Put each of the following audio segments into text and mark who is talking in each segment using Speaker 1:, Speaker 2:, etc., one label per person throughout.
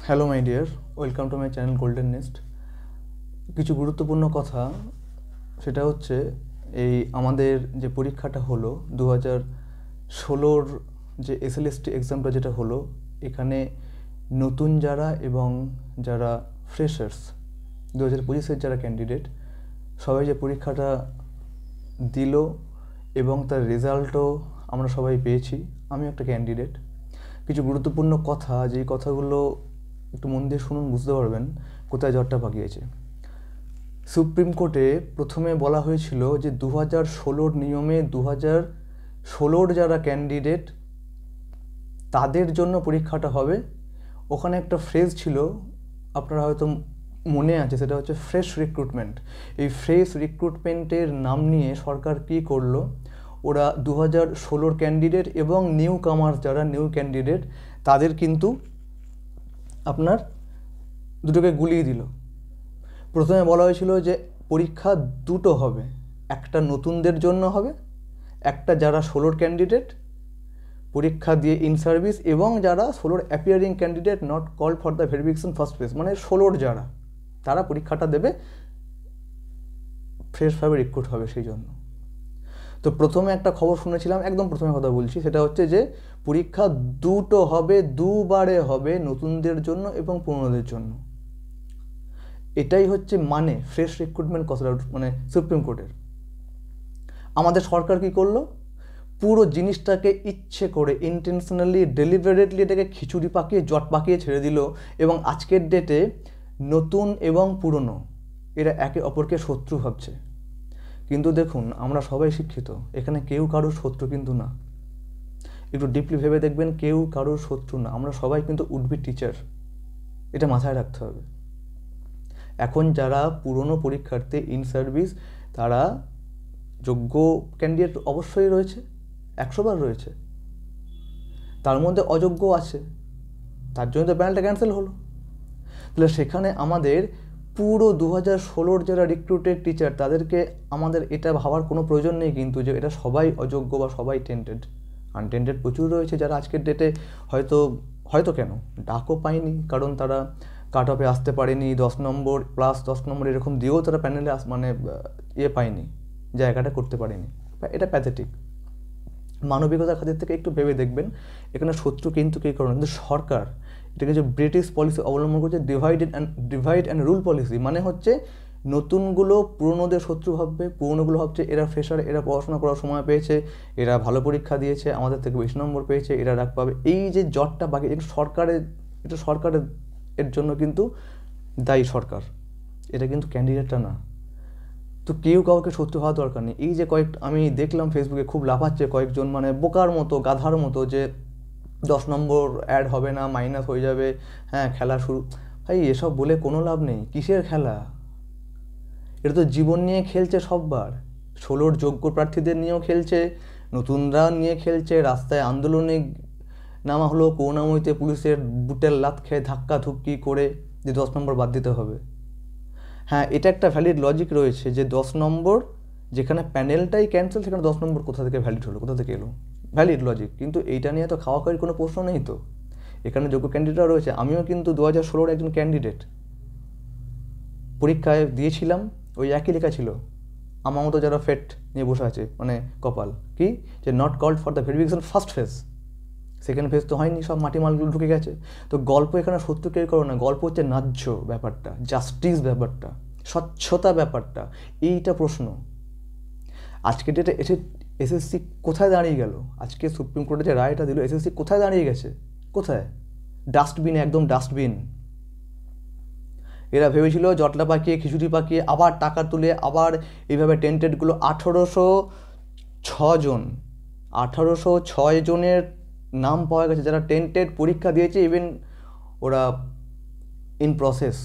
Speaker 1: Hello my dear, welcome to my channel golden nest. কিছু গুরুত্বপূর্ণ কথা, সেটা হচ্ছে এই আমাদের যে পরীক্ষাটা হলো 2016 যে এসএলএসটি এক্সামটা যেটা হলো, এখানে নতুন যারা এবং যারা ফ্রেশার্স 2025-এর যারা ক্যান্ডিডেট সবাই যে পরীক্ষাটা দিল এবং তার রেজাল্টও আমরা সবাই পেয়েছি। আমি একটা ক্যান্ডিডেট। কিছু গুরুত্বপূর্ণ কথা, যেই কথাগুলো একটু মন দিয়ে শুনুন, বুঝতে পারবেন কোথায় জ্বরটা পাকিয়েছে। সুপ্রিম কোর্টে প্রথমে বলা হয়েছিল যে 2016 নিয়মে 2016 যারা ক্যান্ডিডেট তাদের জন্য পরীক্ষাটা হবে। ওখানে একটা ফ্রেজ ছিল, আপনারা হয়তো মনে আছে, সেটা হচ্ছে ফ্রেশ রিক্রুটমেন্ট। এই ফ্রেশ রিক্রুটমেন্টের নাম নিয়ে সরকার কী করলো, ওরা 2016 ক্যান্ডিডেট এবং নিউ কামার্স যারা নিউ ক্যান্ডিডেট তাদের কিন্তু আপনার দুটোকে গুলিয়ে দিল। প্রথমে বলা হয়েছিল যে পরীক্ষা দুটো হবে, একটা নতুনদের জন্য হবে, একটা যারা 16 ক্যান্ডিডেট পরীক্ষা দিয়ে ইন সার্ভিস, এবং যারা 16 appearing candidate not called for the verification first phase, মানে 16 যারা তারা পরীক্ষাটা দেবে, ফ্রেশভাবে রিক্রুট হবে সেই জন্য। তো প্রথমে একটা খবর শুনেছিলাম, একদম প্রথমে কথা বলছি, সেটা হচ্ছে যে পরীক্ষা দুটো হবে, দুবারে হবে, নতুনদের জন্য এবং পুরনোদের জন্য। এটাই হচ্ছে মানে ফ্রেশ রিক্রুটমেন্ট কথাটা, মানে সুপ্রিম কোর্টের। আমাদের সরকার কি করলো, পুরো জিনিসটাকে ইচ্ছে করে ইন্টেনশনালি ডেলিভারেটলি এটাকে খিচুড়ি পাকিয়ে জট পাকিয়ে ছেড়ে দিল, এবং আজকের ডেটে নতুন এবং পুরনো এরা একে অপরকে শত্রু ভাবছে। কিন্তু দেখুন, আমরা সবাই শিক্ষিত, এখানে কেউ কারোর শত্রু কিন্তু না। একটু ডিপলি ভেবে দেখবেন, কেউ কারোর শত্রু না, আমরা সবাই কিন্তু উড-বি টিচার, এটা মাথায় রাখতে হবে। এখন যারা পুরনো পরীক্ষার্থী ইন সার্ভিস, তারা যোগ্য ক্যান্ডিডেট অবশ্যই রয়েছে, 100 বার রয়েছে, তার মধ্যে অযোগ্য আছে, তার জন্য তো প্যানেলটা ক্যান্সেল হলো। তাহলে সেখানে আমাদের পুরো 2016 যারা রিক্রুটেড টিচার তাদেরকে আমাদের এটা ভাবার কোনো প্রয়োজন নেই কিন্তু যে এটা সবাই অযোগ্য বা সবাই টেন্টেড। আনটেন্টেড প্রচুর রয়েছে যারা আজকের ডেটে হয়তো কেন ডাকও পায়নি, কারণ তারা কাট অফে আসতে পারেনি, 10 নম্বর প্লাস 10 নম্বর এরকম দিয়েও তারা প্যানেলে পায়নি, জায়গাটা করতে পারেনি। এটা প্যাথেটিক। মানবিকতার খাতির থেকে একটু ভেবে দেখবেন, এখানে শত্রু কিন্তু কী কারণ, কিন্তু সরকার এটাকে যে ব্রিটিশ পলিসি অবলম্বন করছে, ডিভাইড অ্যান্ড রুল পলিসি, মানে হচ্ছে নতুনগুলো পুরনোদের শত্রু ভাববে, পুরনোগুলো ভাবছে এরা ফ্রেশার, এরা পড়াশোনা করার সময় পেয়েছে, এরা ভালো পরীক্ষা দিয়েছে, আমাদের থেকে বেশি নম্বর পেয়েছে, এরা রাগ পাবে। এই যে জটটা বাকি, এটা সরকারের এর জন্য কিন্তু দায়ী সরকার, এটা কিন্তু ক্যান্ডিডেটটা না। তো কেউ কাউকে শত্রু হওয়া দরকার নেই। এই যে আমি দেখলাম ফেসবুকে খুব লাফাচ্ছে কয়েকজন, মানে বোকার মতো, গাধার মতো, যে 10 নম্বর অ্যাড হবে না, মাইনাস হয়ে যাবে, হ্যাঁ খেলা শুরু। ভাই এসব বলে কোনো লাভ নেই। কিসের খেলা? এটা তো জীবন নিয়ে খেলছে সববার। 16 যোগ্য প্রার্থীদের নিয়েও খেলছে, নতুনরা নিয়ে খেলছে, রাস্তায় আন্দোলনে নামা হলো, করুণাময়ীতে পুলিশের বুটের লাত খেয়ে ধাক্কা ধুক্কি করে যে 10 নম্বর বাদ দিতে হবে। হ্যাঁ, এটা একটা ভ্যালিড লজিক রয়েছে যে 10 নম্বর, যেখানে প্যানেলটাই ক্যান্সেল, সেখানে 10 নম্বর কোথা থেকে ভ্যালিড হলো, কোথা থেকে এলো? Valid logic. কিন্তু এইটা নিয়ে তো খাওয়া খাওয়ার কোনো প্রশ্ন নেই। তো এখানে যোগ্য ক্যান্ডিডেটরা রয়েছে। আমিও কিন্তু 2016 একজন ক্যান্ডিডেট, পরীক্ষায় দিয়েছিলাম, ওই একই লেখা ছিল আমার মতো যারা ফেট নিয়ে বসে আছে, মানে কপাল কি, যে not called for the verification first phase. Second phase তো হয়নি, সব মাটি মালগুলো ঢুকে গেছে। তো গল্প এখানে সত্য কেউ করো না, গল্প হচ্ছে ন্যায্য ব্যাপারটা, জাস্টিস ব্যাপারটা, স্বচ্ছতা ব্যাপারটা, এইটা প্রশ্ন। আজকে ডেটে এসএসসি কোথায় দাঁড়িয়ে গেল? আজকে সুপ্রিম কোর্টে যে রায়টা দিল, এসএসসি কোথায় দাঁড়িয়ে গেছে? কোথায়? ডাস্টবিনে, একদম ডাস্টবিন। এরা ভেবেছিল জটলা পাকিয়ে খিচুড়ি পাকিয়ে আবার টাকা তুলে আবার এইভাবে টেন্টেডগুলো 1806 জনের নাম পাওয়া গেছে যারা টেন্টেড পরীক্ষা দিয়েছে, ইভেন ওরা ইন প্রসেস।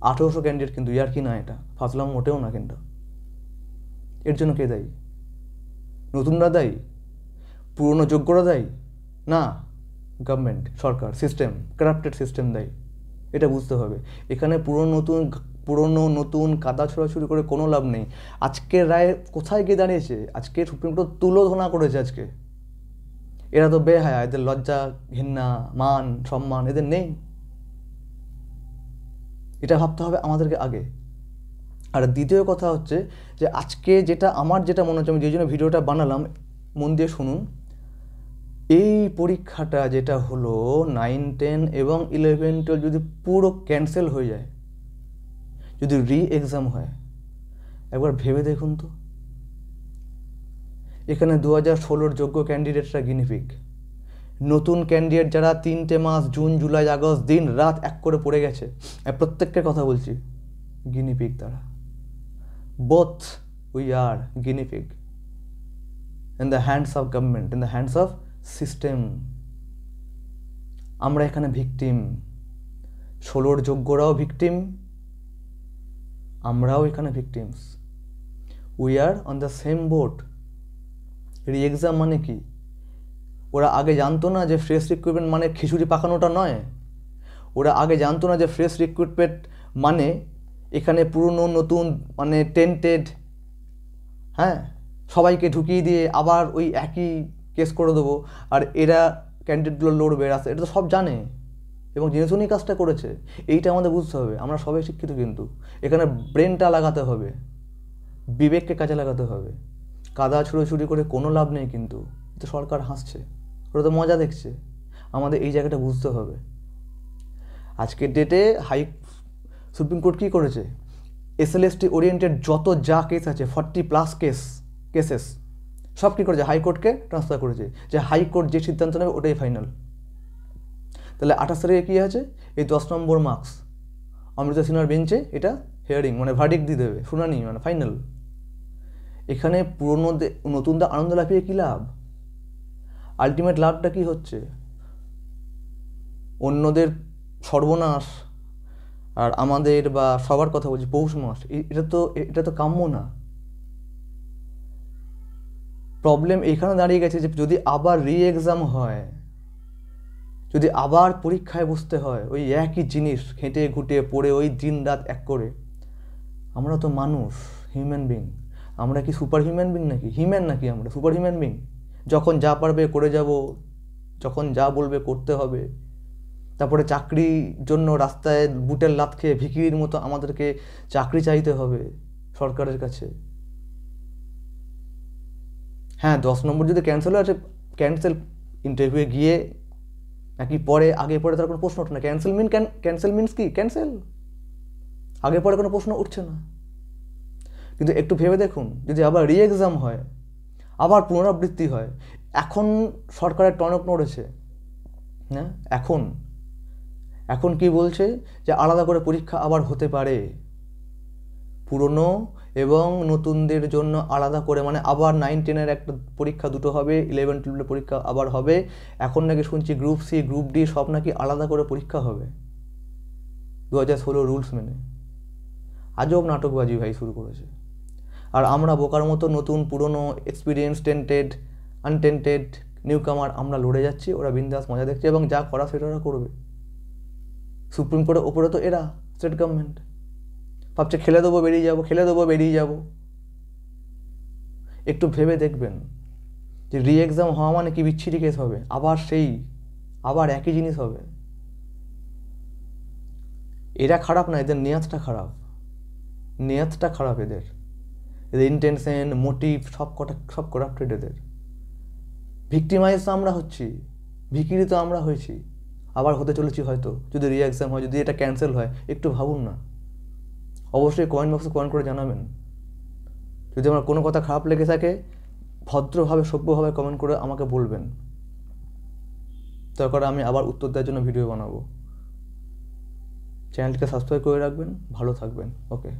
Speaker 1: 1800 ক্যান্ডিডেট, কিন্তু ইয়ার কি না, এটা ফাজলাম মোটেও না। কিন্তু এর জন্য কে দায়ী? নতুনরা দায়ী? পুরনো যোগ্যরা দায়ী? না, গভর্নমেন্ট, সরকার, সিস্টেম, কারাপ্টেড সিস্টেম দায়ী। এটা বুঝতে হবে। এখানে পুরনো নতুন কাদা ছোড়াছুড়ি করে কোনো লাভ নেই। আজকের রায় কোথায় গিয়ে দাঁড়িয়েছে? আজকে সুপ্রিম কোর্ট তুলোধনা করেছে। আজকে এরা তো বেহায়া, এদের লজ্জা, ঘৃণা, মান সম্মান এদের নেই। এটা ভাবতে হবে আমাদেরকে আগে। আর দ্বিতীয় কথা হচ্ছে যে আজকে আমার যেটা মনে হচ্ছে, আমি যে জন্য ভিডিওটা বানালাম, মন দিয়ে শুনুন। এই পরীক্ষাটা যেটা হলো 9, 10 এবং 11, 12 যদি পুরো ক্যান্সেল হয়ে যায়, যদি এক্সাম হয়, একবার ভেবে দেখুন তো। এখানে 2016 যোগ্য ক্যান্ডিডেটরা গিনিপিগ, নতুন ক্যান্ডিডেট যারা 3টে মাস জুন, জুলাই, আগস্ট দিন রাত এক করে পড়ে গেছে, প্রত্যেককে কথা বলছি, গিনিপিগ তারা। Both we are guinea pig in the hands of government, in the hands of system. আমরা এখানে ভিকটিম, 16 যোগ্যরাও ভিকটিম, আমরাও এখানে victims. We are on the same boat. Exam মানে কি? ওরা আগে জানতো না যে ফ্রেশ রিক্রুটমেন্ট মানে খিচুড়ি পাকানোটা নয়। ওরা আগে জানতো না যে ফ্রেশ রিক্রুটমেন্ট মানে এখানে পুরনো নতুন মানে টেন্টেড, হ্যাঁ, সবাইকে ঢুকিয়ে দিয়ে আবার ওই একই কেস করে দেবো আর এরা ক্যান্ডিডেটগুলো লড়বে রাস্তায়। এটা তো সব জানে এবং জেনে শুনেই কাজটা করেছে। এইটা আমাদের বুঝতে হবে। আমরা সবাই শিক্ষিত, কিন্তু এখানে ব্রেনটা লাগাতে হবে, বিবেককে কাজে লাগাতে হবে। কাদা ছুড়োছুড়ি করে কোনো লাভ নেই, কিন্তু তো সরকার হাসছে, ওরা তো মজা দেখছে। আমাদের এই জায়গাটা বুঝতে হবে। আজকের ডেটে সুপ্রিম কোর্ট কী করেছে? SLST ওরিয়েন্টেড যত যা কেস আছে, 40+ কেসেস সব কী করেছে? হাইকোর্টকে ট্রান্সফার করেছে, যে হাইকোর্ট যে সিদ্ধান্ত নেবে ওটাই ফাইনাল। তাহলে 28 তারিখে কী আছে? এই 10 নম্বর মার্কস অমৃতা সিনহার বেঞ্চে এটা হিয়ারিং মানে ভার্ডিক্ট দিয়ে দেবে, শুনানি মানে ফাইনাল। এখানে পুরনো নতুনদের আনন্দ লাফিয়ে কী লাভ? আলটিমেট লাভটা কী হচ্ছে? অন্যদের সর্বনাশ আর আমাদের বা সবার কথা বলছি পৌষ মাস, এটা তো কাম্য না। প্রবলেম এইখানে দাঁড়িয়ে গেছে যে যদি আবার এক্সাম হয়, যদি আবার পরীক্ষায় বসতে হয়, ওই একই জিনিস খেটে খুঁটে পড়ে ওই দিন রাত এক করে। আমরা তো মানুষ, হিউম্যান বিং। আমরা কি সুপার হিউম্যান বিং নাকি? হিউম্যান নাকি আমরা? Super human being. যখন যা পারবে করে যাব, যখন যা বলবে করতে হবে। তারপরে চাকরির জন্য রাস্তায় বুটের লাত খেয়ে ভিখিরির মতো আমাদেরকে চাকরি চাইতে হবে সরকারের কাছে। হ্যাঁ, 10 নম্বর যদি ক্যান্সেল হয়, ক্যান্সেল ইন্টারভিউয়ে গিয়ে নাকি পরে, আগে পরে তার কোনো প্রশ্ন ওঠে না। ক্যান্সেল মিনস কি? ক্যান্সেল, আগে পরে কোনো প্রশ্ন উঠছে না। কিন্তু একটু ভেবে দেখুন, যদি আবার এক্সাম হয়, আবার পুনরাবৃত্তি হয়। এখন সরকারের টনক নড়েছে, হ্যাঁ, এখন কি বলছে? যে আলাদা করে পরীক্ষা আবার হতে পারে, পুরনো এবং নতুনদের জন্য আলাদা করে, মানে আবার 9, 10-এর একটা পরীক্ষা দুটো হবে, 11, 12-এর পরীক্ষা আবার হবে। এখন নাকি শুনছি গ্রুপ সি, গ্রুপ ডি সব নাকি আলাদা করে পরীক্ষা হবে 2016 রুলস মেনে। আজব নাটকবাজি ভাই শুরু করেছে। আর আমরা বোকার মতো নতুন পুরনো এক্সপিরিয়েন্স, টেন্টেড, আনটেন্টেড, নিউ কামার আমরা লড়ে যাচ্ছি। ওরা বিন্দাস মজা দেখছে এবং যা করা সেটা ওরা করবে। সুপ্রিম কোর্টের ওপরে তো এরা স্টেট গভর্নমেন্ট ভাবছে খেলে দেবো বেরিয়ে যাব। একটু ভেবে দেখবেন যে এক্সাম হওয়া মানে কি বিচ্ছিরি কেস হবে, আবার একই জিনিস হবে। এরা খারাপ না, এদের নিয়তটা খারাপ, এদের ইন্টেনশন, মোটিভ সব করাপ্টেড। এদের ভিক্টিমাইজ তো আমরা হচ্ছি, ভিখিরি তো আমরা হয়েছি, আবার হতে চলেছি হয়তো যদি এক্সাম হয়, যদি এটা ক্যান্সেল হয়। একটু ভাবুন না। অবশ্যই কমেন্ট বক্সে কমেন্ট করে জানাবেন। যদি আমার কোনো কথা খারাপ লেগে থাকে, ভদ্রভাবে সভ্যভাবে কমেন্ট করে আমাকে বলবেন, তারপরে আমি আবার উত্তর দেওয়ার জন্য ভিডিও বানাবো। চ্যানেলটিকে সাবস্ক্রাইব করে রাখবেন। ভালো থাকবেন। ওকে।